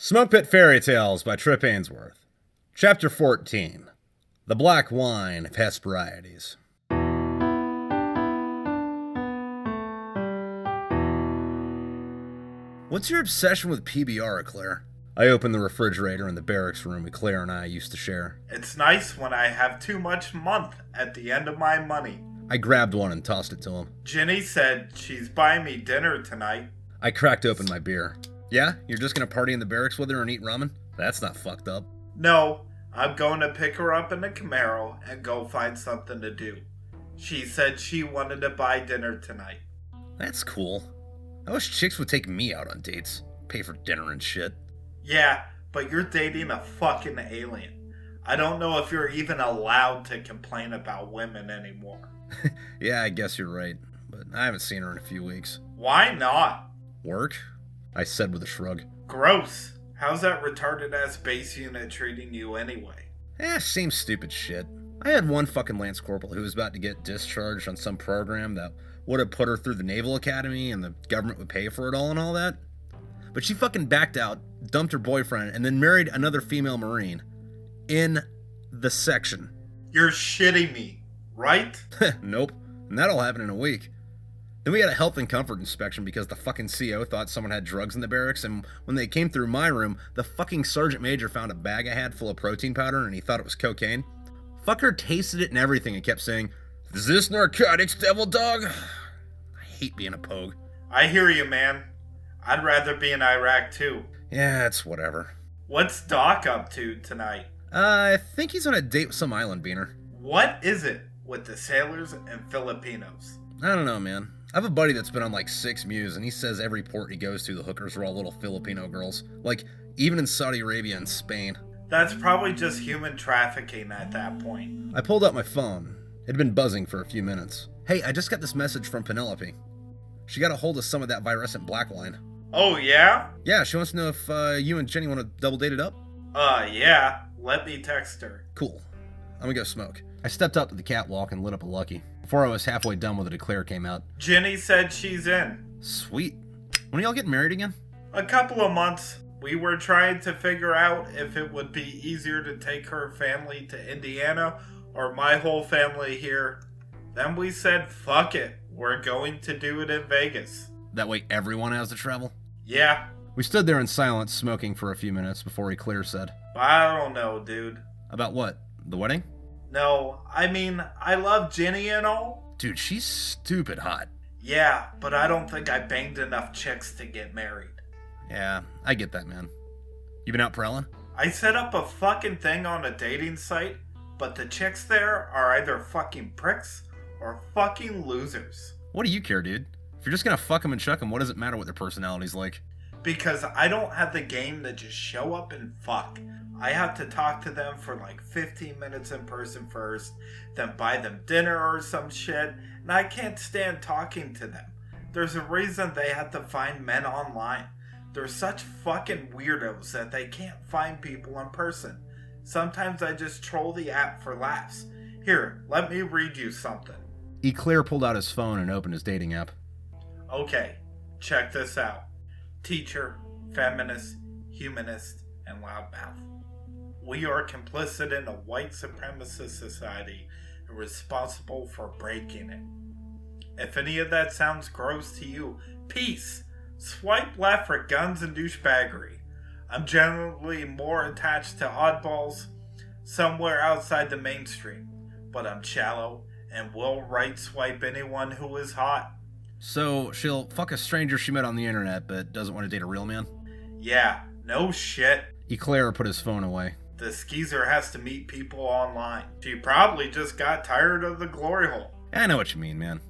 Smokepit Fairytales by Trip Ainsworth. Chapter 14. The Black Wine of Hesperides. What's your obsession with PBR, Eclair? I opened the refrigerator in the barracks room Eclair and I used to share. It's nice when I have too much month at the end of my money. I grabbed one and tossed it to him. Ginny said she's buying me dinner tonight. I cracked open my beer. Yeah? You're just gonna party in the barracks with her and eat ramen? That's not fucked up. No, I'm going to pick her up in the Camaro and go find something to do. She said she wanted to buy dinner tonight. That's cool. I wish chicks would take me out on dates. Pay for dinner and shit. Yeah, but you're dating a fucking alien. I don't know if you're even allowed to complain about women anymore. Yeah, I guess you're right. But I haven't seen her in a few weeks. Why not? Work? I said with a shrug. Gross. How's that retarded-ass base unit treating you anyway? Same stupid shit. I had one fucking Lance Corporal who was about to get discharged on some program that would have put her through the Naval Academy and the government would pay for it all and all that. But she fucking backed out, dumped her boyfriend, and then married another female Marine. In the section. You're shitting me, right? Nope. And that'll happen in a week. Then we had a health and comfort inspection because the fucking CO thought someone had drugs in the barracks, and when they came through my room, the fucking sergeant major found a bag I had full of protein powder and he thought it was cocaine. Fucker tasted it and everything and kept saying, "Is this narcotics, devil dog?" I hate being a pogue. I hear you, man. I'd rather be in Iraq too. Yeah, it's whatever. What's Doc up to tonight? I think he's on a date with some island beaner. What is it with the sailors and Filipinos? I don't know, man. I have a buddy that's been on like 6 Mews, and he says every port he goes to, the hookers are all little Filipino girls. Like, even in Saudi Arabia and Spain. That's probably just human trafficking at that point. I pulled out my phone. It had been buzzing for a few minutes. Hey, I just got this message from Penelope. She got a hold of some of that virescent black wine. Oh, yeah? Yeah, she wants to know if you and Ginny want to double date it up. Yeah. Let me text her. Cool. I'm gonna go smoke. I stepped out to the catwalk and lit up a Lucky. Before I was halfway done with it, Eclair came out. Ginny said she's in. Sweet. When are y'all getting married again? A couple of months. We were trying to figure out if it would be easier to take her family to Indiana or my whole family here. Then we said, fuck it. We're going to do it in Vegas. That way everyone has to travel? Yeah. We stood there in silence, smoking for a few minutes before Eclair said, I don't know, dude. About what? The wedding? No, I mean, I love Ginny and all. Dude, she's stupid hot. Yeah, but I don't think I banged enough chicks to get married. Yeah, I get that, man. You been out prowling? I set up a fucking thing on a dating site, but the chicks there are either fucking pricks or fucking losers. What do you care, dude? If you're just gonna fuck them and chuck them, what does it matter what their personality's like? Because I don't have the game to just show up and fuck. I have to talk to them for like 15 minutes in person first, then buy them dinner or some shit, and I can't stand talking to them. There's a reason they have to find men online. They're such fucking weirdos that they can't find people in person. Sometimes I just troll the app for laughs. Here, let me read you something. Eclair pulled out his phone and opened his dating app. Okay, check this out. Teacher, feminist, humanist, and loudmouth. We are complicit in a white supremacist society and responsible for breaking it. If any of that sounds gross to you, peace. Swipe left for guns and douchebaggery. I'm generally more attached to oddballs somewhere outside the mainstream, but I'm shallow and will right swipe anyone who is hot. So, she'll fuck a stranger she met on the internet, but doesn't want to date a real man? Yeah, no shit. Eclair put his phone away. The skeezer has to meet people online. She probably just got tired of the glory hole. I know what you mean, man.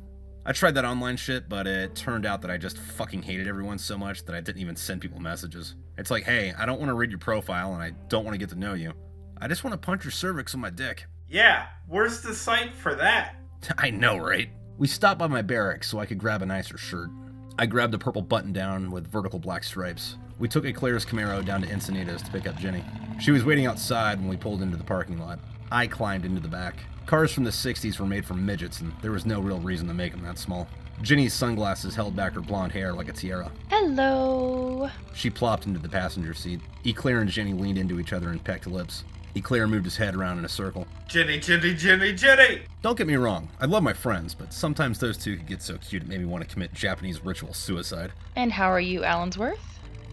I tried that online shit, but it turned out that I just fucking hated everyone so much that I didn't even send people messages. It's like, hey, I don't want to read your profile and I don't want to get to know you. I just want to punch your cervix with my dick. Yeah, where's the site for that? I know, right? We stopped by my barracks so I could grab a nicer shirt. I grabbed a purple button-down with vertical black stripes. We took Eclair's Camaro down to Encinitas to pick up Ginny. She was waiting outside when we pulled into the parking lot. I climbed into the back. Cars from the 60s were made for midgets, and there was no real reason to make them that small. Ginny's sunglasses held back her blonde hair like a tiara. Hello. She plopped into the passenger seat. Eclair and Ginny leaned into each other and pecked lips. Eclair moved his head around in a circle. Ginny, Ginny, Ginny, Ginny! Don't get me wrong, I love my friends, but sometimes those two could get so cute it made me want to commit Japanese ritual suicide. And how are you, Allensworth?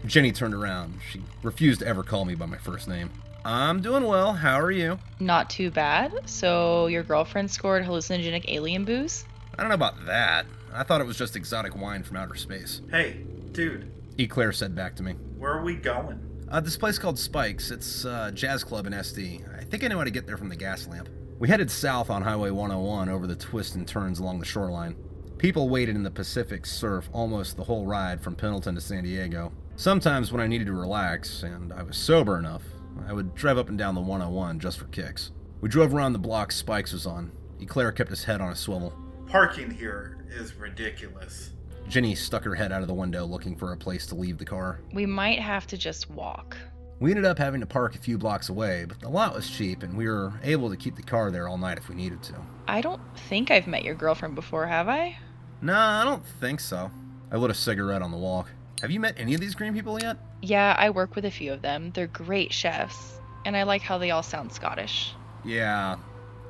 Ginny turned around. She refused to ever call me by my first name. I'm doing well, how are you? Not too bad. So your girlfriend scored hallucinogenic alien booze? I don't know about that. I thought it was just exotic wine from outer space. Hey, dude. Eclair said back to me. Where are we going? This place called Spike's. It's a jazz club in SD. I think I know how to get there from the gas lamp. We headed south on Highway 101 over the twists and turns along the shoreline. People waited in the Pacific surf almost the whole ride from Pendleton to San Diego. Sometimes when I needed to relax, and I was sober enough, I would drive up and down the 101 just for kicks. We drove around the block Spike's was on. Eclair kept his head on a swivel. Parking here is ridiculous. Ginny stuck her head out of the window looking for a place to leave the car. We might have to just walk. We ended up having to park a few blocks away, but the lot was cheap and we were able to keep the car there all night if we needed to. I don't think I've met your girlfriend before, have I? Nah, I don't think so. I lit a cigarette on the walk. Have you met any of these green people yet? Yeah, I work with a few of them. They're great chefs. And I like how they all sound Scottish. Yeah.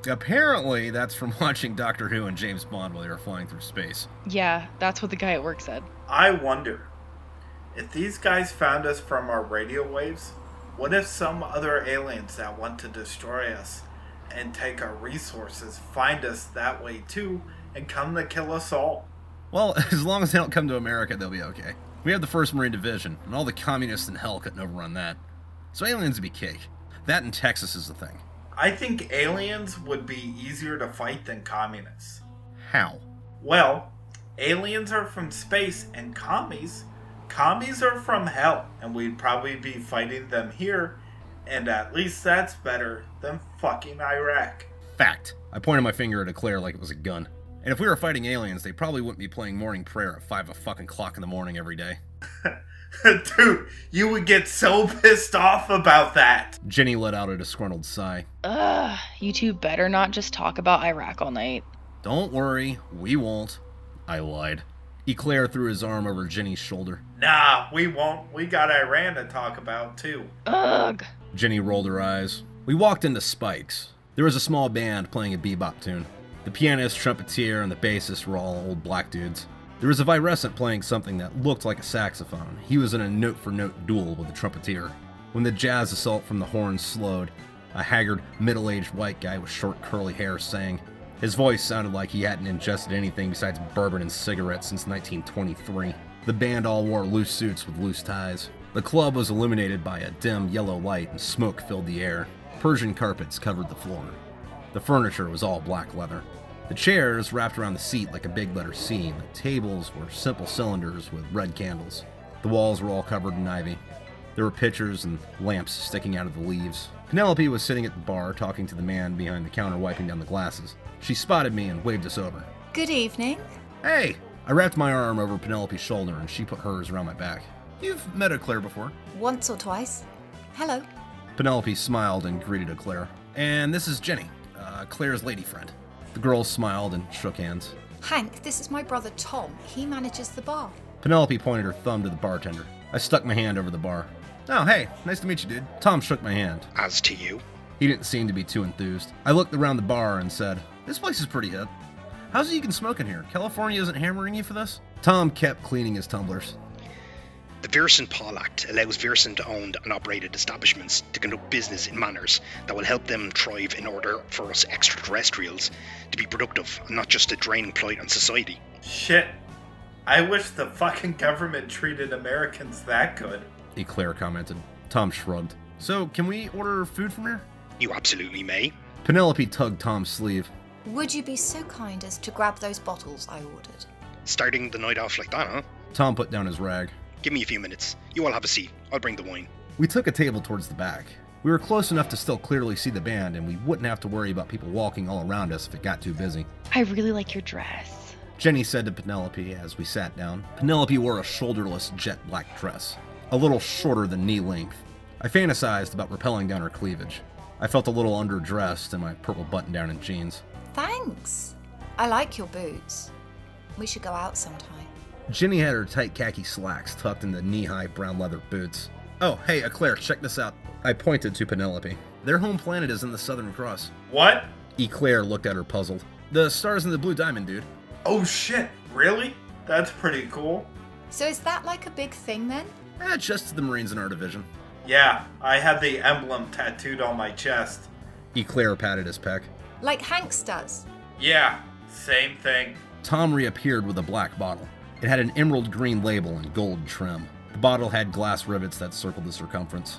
Apparently, that's from watching Doctor Who and James Bond while they were flying through space. Yeah, that's what the guy at work said. I wonder, if these guys found us from our radio waves, what if some other aliens that want to destroy us and take our resources find us that way too and come to kill us all? Well, as long as they don't come to America, they'll be okay. We have the 1st Marine Division, and all the communists in hell couldn't overrun that. So aliens would be cake. That in Texas is the thing. I think aliens would be easier to fight than communists. How? Well, aliens are from space and commies are from hell, and we'd probably be fighting them here, and at least that's better than fucking Iraq. Fact. I pointed my finger at Eclair like it was a gun. And if we were fighting aliens, they probably wouldn't be playing morning prayer at 5 o'clock in the morning every day. Dude, you would get so pissed off about that. Ginny let out a disgruntled sigh. Ugh, you two better not just talk about Iraq all night. Don't worry, we won't. I lied. Eclair threw his arm over Ginny's shoulder. Nah, we won't. We got Iran to talk about, too. Ugh. Ginny rolled her eyes. We walked into Spike's. There was a small band playing a bebop tune. The pianist, trumpeter, and the bassist were all old black dudes. There was a virescent playing something that looked like a saxophone. He was in a note-for-note duel with the trumpeter. When the jazz assault from the horns slowed, a haggard, middle-aged white guy with short, curly hair sang. His voice sounded like he hadn't ingested anything besides bourbon and cigarettes since 1923. The band all wore loose suits with loose ties. The club was illuminated by a dim yellow light and smoke filled the air. Persian carpets covered the floor. The furniture was all black leather. The chairs wrapped around the seat like a big letter C. The tables were simple cylinders with red candles. The walls were all covered in ivy. There were pictures and lamps sticking out of the leaves. Penelope was sitting at the bar talking to the man behind the counter wiping down the glasses. She spotted me and waved us over. Good evening. Hey! I wrapped my arm over Penelope's shoulder and she put hers around my back. You've met Eclair before. Once or twice. Hello. Penelope smiled and greeted Eclair. And this is Ginny, Claire's lady friend. The girls smiled and shook hands. Hank, this is my brother Thom. He manages the bar. Penelope pointed her thumb to the bartender. I stuck my hand over the bar. Oh, hey, nice to meet you, dude. Thom shook my hand. As to you. He didn't seem to be too enthused. I looked around the bar and said, this place is pretty hip. How's it you can smoke in here? California isn't hammering you for this? Thom kept cleaning his tumblers. The Viersen-Paul Act allows Viersen-owned and operated establishments to conduct business in manners that will help them thrive in order for us extraterrestrials to be productive and not just a draining plight on society. Shit. I wish the fucking government treated Americans that good. Eclair commented. Thom shrugged. So, can we order food from here? You absolutely may. Penelope tugged Thom's sleeve. Would you be so kind as to grab those bottles I ordered? Starting the night off like that, huh? Thom put down his rag. Give me a few minutes. You all have a seat. I'll bring the wine. We took a table towards the back. We were close enough to still clearly see the band, and we wouldn't have to worry about people walking all around us if it got too busy. I really like your dress. Jenny said to Penelope as we sat down. Penelope wore a shoulderless jet black dress, a little shorter than knee length. I fantasized about rappelling down her cleavage. I felt a little underdressed in my purple button-down and jeans. Thanks. I like your boots. We should go out sometime. Ginny had her tight khaki slacks tucked into knee-high brown leather boots. Oh, hey, Eclair, check this out. I pointed to Penelope. Their home planet is in the Southern Cross. What? Eclair looked at her puzzled. The stars in the blue diamond, dude. Oh shit, really? That's pretty cool. So is that like a big thing then? Just to the Marines in our division. Yeah, I had the emblem tattooed on my chest. Eclair patted his pec. Like Hanks does. Yeah, same thing. Thom reappeared with a black bottle. It had an emerald green label and gold trim. The bottle had glass rivets that circled the circumference.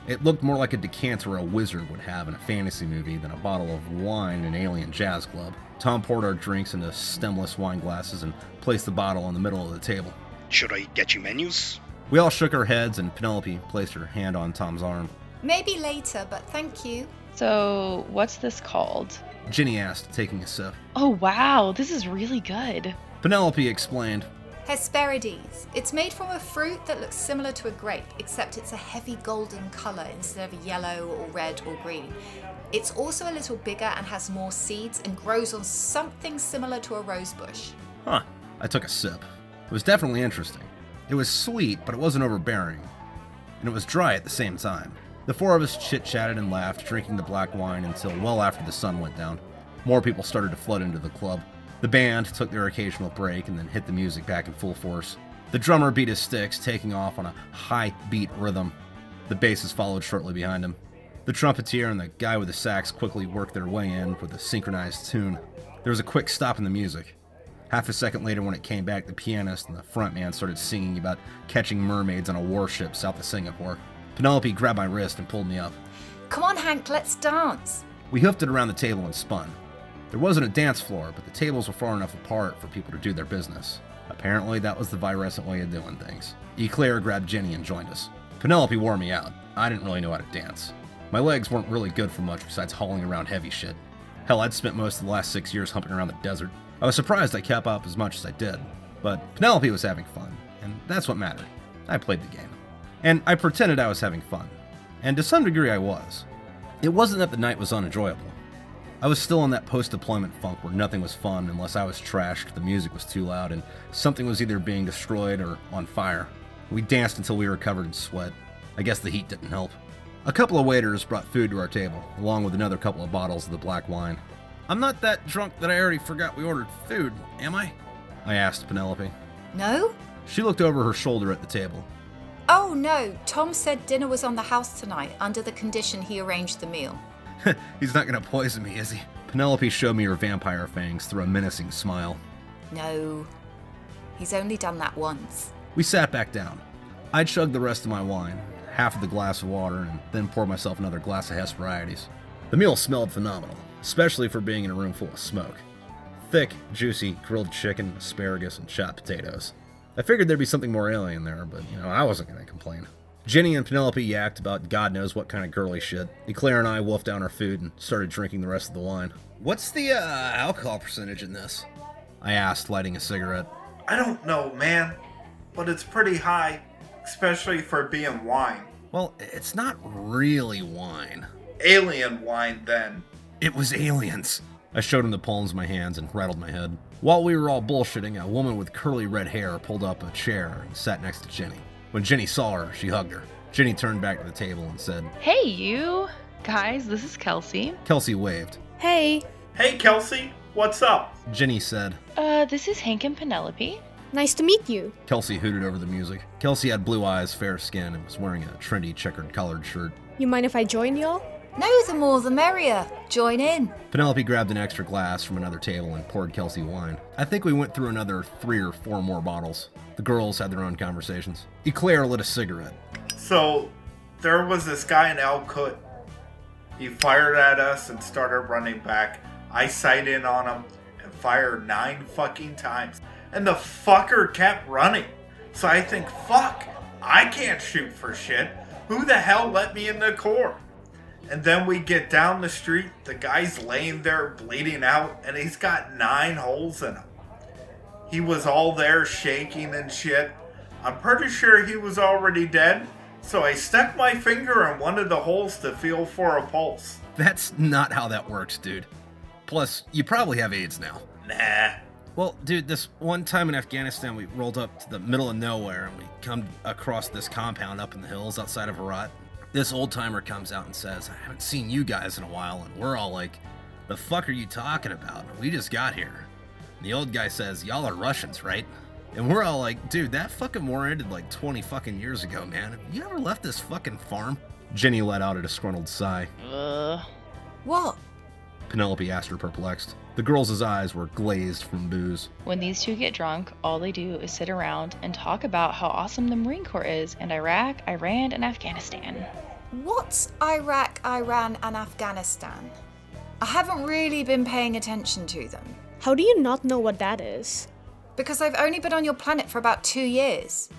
It looked more like a decanter a wizard would have in a fantasy movie than a bottle of wine in an alien jazz club. Thom poured our drinks into stemless wine glasses and placed the bottle in the middle of the table. Should I get you menus? We all shook our heads and Penelope placed her hand on Thom's arm. Maybe later, but thank you. So, what's this called? Ginny asked, taking a sip. Oh wow, this is really good. Penelope explained. Hesperides. It's made from a fruit that looks similar to a grape, except it's a heavy golden colour instead of yellow or red or green. It's also a little bigger and has more seeds and grows on something similar to a rose bush. Huh. I took a sip. It was definitely interesting. It was sweet, but it wasn't overbearing. And it was dry at the same time. The four of us chit-chatted and laughed, drinking the black wine until well after the sun went down. More people started to flood into the club. The band took their occasional break and then hit the music back in full force. The drummer beat his sticks, taking off on a high-beat rhythm. The basses followed shortly behind him. The trumpeter and the guy with the sax quickly worked their way in with a synchronized tune. There was a quick stop in the music. Half a second later, when it came back, the pianist and the frontman started singing about catching mermaids on a warship south of Singapore. Penelope grabbed my wrist and pulled me up. Come on, Hank, let's dance. We hoofed it around the table and spun. There wasn't a dance floor, but the tables were far enough apart for people to do their business. Apparently, that was the Virescent way of doing things. Eclair grabbed Ginny and joined us. Penelope wore me out. I didn't really know how to dance. My legs weren't really good for much besides hauling around heavy shit. Hell, I'd spent most of the last 6 years humping around the desert. I was surprised I kept up as much as I did. But Penelope was having fun, and that's what mattered. I played the game. And I pretended I was having fun. And to some degree I was. It wasn't that the night was unenjoyable. I was still in that post-deployment funk where nothing was fun unless I was trashed, the music was too loud, and something was either being destroyed or on fire. We danced until we were covered in sweat. I guess the heat didn't help. A couple of waiters brought food to our table, along with another couple of bottles of the black wine. I'm not that drunk that I already forgot we ordered food, am I? I asked Penelope. No? She looked over her shoulder at the table. Oh no, Thom said dinner was on the house tonight, under the condition he arranged the meal. He's not gonna poison me, is he? Penelope showed me her vampire fangs through a menacing smile. No, he's only done that once. We sat back down. I chugged the rest of my wine, half of the glass of water, and then poured myself another glass of Hesperides. The meal smelled phenomenal, especially for being in a room full of smoke. Thick, juicy, grilled chicken, asparagus, and chopped potatoes. I figured there'd be something more alien there, but, I wasn't gonna complain. Ginny and Penelope yacked about God knows what kind of girly shit. Eclair and I wolfed down our food and started drinking the rest of the wine. What's the, alcohol percentage in this? I asked, lighting a cigarette. I don't know, man, but it's pretty high, especially for being wine. Well, it's not really wine. Alien wine, then. It was aliens. I showed him the palms of my hands and rattled my head. While we were all bullshitting, a woman with curly red hair pulled up a chair and sat next to Ginny. When Ginny saw her, she hugged her. Ginny turned back to the table and said, Hey, you. Guys, this is Kelsey. Kelsey waved. Hey. Hey, Kelsey, what's up? Ginny said, This is Hank and Penelope. Nice to meet you. Kelsey hooted over the music. Kelsey had blue eyes, fair skin, and was wearing a trendy checkered collared shirt. You mind if I join y'all? No, the more the merrier. Join in. Penelope grabbed an extra glass from another table and poured Kelsey wine. I think we went through another 3 or 4 more bottles. The girls had their own conversations. Eclair lit a cigarette. So, there was this guy in Elkut. He fired at us and started running back. I sighted in on him and fired 9 fucking times. And the fucker kept running. So I think, fuck, I can't shoot for shit. Who the hell let me in the Corps? And then we get down the street, the guy's laying there bleeding out, and he's got 9 holes in him. He was all there shaking and shit. I'm pretty sure he was already dead, so I stuck my finger in one of the holes to feel for a pulse. That's not how that works, dude. Plus, you probably have AIDS now. Nah, Well, dude, this one time in Afghanistan, we rolled up to the middle of nowhere and we come across this compound up in the hills outside of Herat. This old timer comes out and says, I haven't seen you guys in a while, and we're all like, the fuck are you talking about? We just got here. And the old guy says, y'all are Russians, right? And we're all like, dude, that fucking war ended like 20 fucking years ago, man. Have you ever left this fucking farm? Ginny let out a disgruntled sigh. What? Penelope asked her, perplexed. The girl's eyes were glazed from booze. When these two get drunk, all they do is sit around and talk about how awesome the Marine Corps is in Iraq, Iran, and Afghanistan. What's Iraq, Iran, and Afghanistan? I haven't really been paying attention to them. How do you not know what that is? Because I've only been on your planet for about 2 years.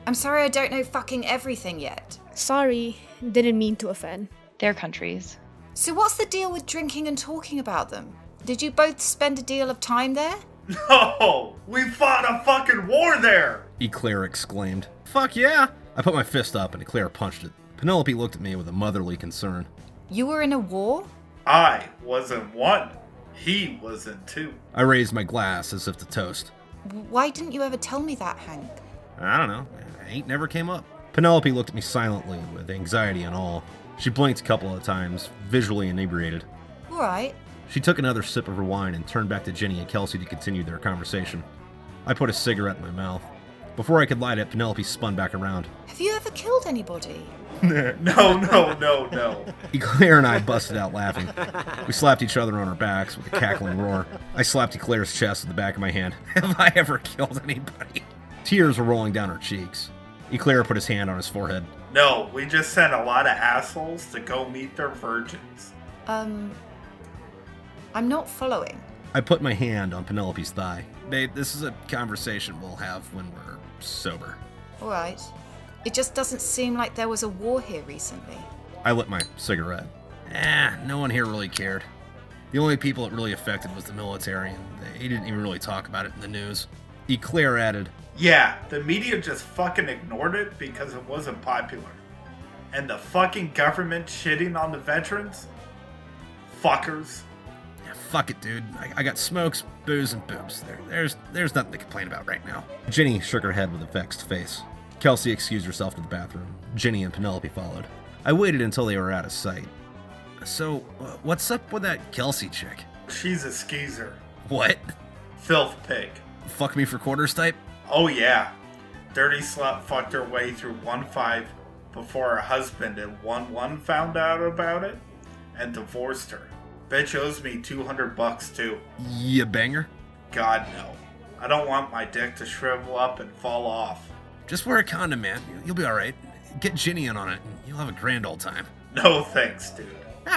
I'm sorry I don't know fucking everything yet. Sorry, didn't mean to offend. Their countries. So what's the deal with drinking and talking about them? Did you both spend a deal of time there? No! We fought a fucking war there! Eclair exclaimed. Fuck yeah! I put my fist up and Eclair punched it. Penelope looked at me with a motherly concern. You were in a war? I was in one. He was in two. I raised my glass as if to toast. Why didn't you ever tell me that, Hank? I don't know. Ain't never came up. Penelope looked at me silently with anxiety and awe. She blinked a couple of times, visually inebriated. All right. She took another sip of her wine and turned back to Ginny and Kelsey to continue their conversation. I put a cigarette in my mouth. Before I could light it, Penelope spun back around. Have you ever killed anybody? No. Eclair and I busted out laughing. We slapped each other on our backs with a cackling roar. I slapped Eclair's chest with the back of my hand. Have I ever killed anybody? Tears were rolling down her cheeks. Eclair put his hand on his forehead. No, we just sent a lot of assholes to go meet their virgins. I'm not following. I put my hand on Penelope's thigh. Babe, this is a conversation we'll have when we're sober. All right. It just doesn't seem like there was a war here recently. I lit my cigarette. No one here really cared. The only people it really affected was the military, and they didn't even really talk about it in the news. Eclair added, Yeah, the media just fucking ignored it because it wasn't popular. And the fucking government shitting on the veterans? Fuckers. yeah, fuck it, dude. I got smokes, booze, and boobs. There's nothing to complain about right now. Ginny shook her head with a vexed face. Kelsey excused herself to the bathroom. Ginny and Penelope followed. I waited until they were out of sight. So, what's up with that Kelsey chick? She's a skeezer. What? Filth pig. Fuck me for quarters type? Oh yeah. Dirty slut fucked her way through 1-5 before her husband in 1-1 found out about it and divorced her. Bitch owes me $200 too. You banger? God no. I don't want my dick to shrivel up and fall off. Just wear a condom, man. You'll be alright. Get Ginny in on it, and you'll have a grand old time. No thanks, dude.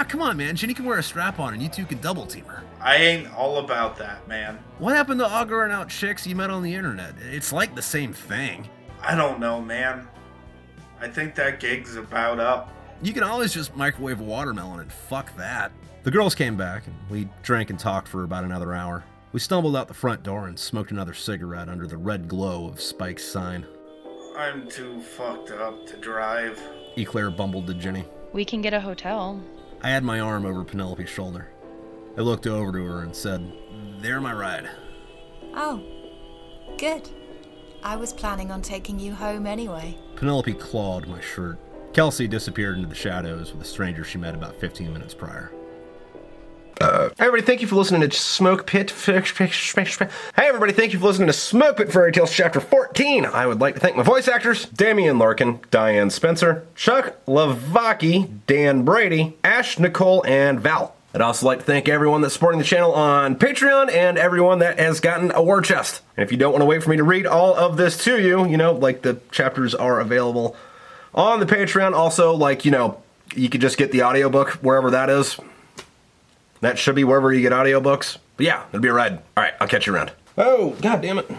Come on, man. Ginny can wear a strap-on, and you two can double team her. I ain't all about that, man. What happened to augering out chicks you met on the internet? It's like the same thing. I don't know, man. I think that gig's about up. You can always just microwave a watermelon and fuck that. The girls came back, and we drank and talked for about another hour. We stumbled out the front door and smoked another cigarette under the red glow of Spike's sign. I'm too fucked up to drive. Eclair bumbled to Ginny. We can get a hotel. I had my arm over Penelope's shoulder. I looked over to her and said, "They're my ride." Oh, good. I was planning on taking you home anyway. Penelope clawed my shirt. Kelsey disappeared into the shadows with a stranger she met about 15 minutes prior. Hey everybody, thank you for listening to Smokepit. Hey everybody, thank you for listening to Smokepit Fairytales Chapter 14. I would like to thank my voice actors, Damien, Larkin, Diane, Spencer, Chuck, LaVoki, Dan, Brady, Ash, Nichole, and Val. I'd also like to thank everyone that's supporting the channel on Patreon and everyone that has gotten a war chest. And if you don't want to wait for me to read all of this to you, like the chapters are available on the Patreon. Also, you could just get the audiobook wherever that is. That should be wherever you get audiobooks. But yeah, it'll be a ride. All right, I'll catch you around. Oh, god damn it.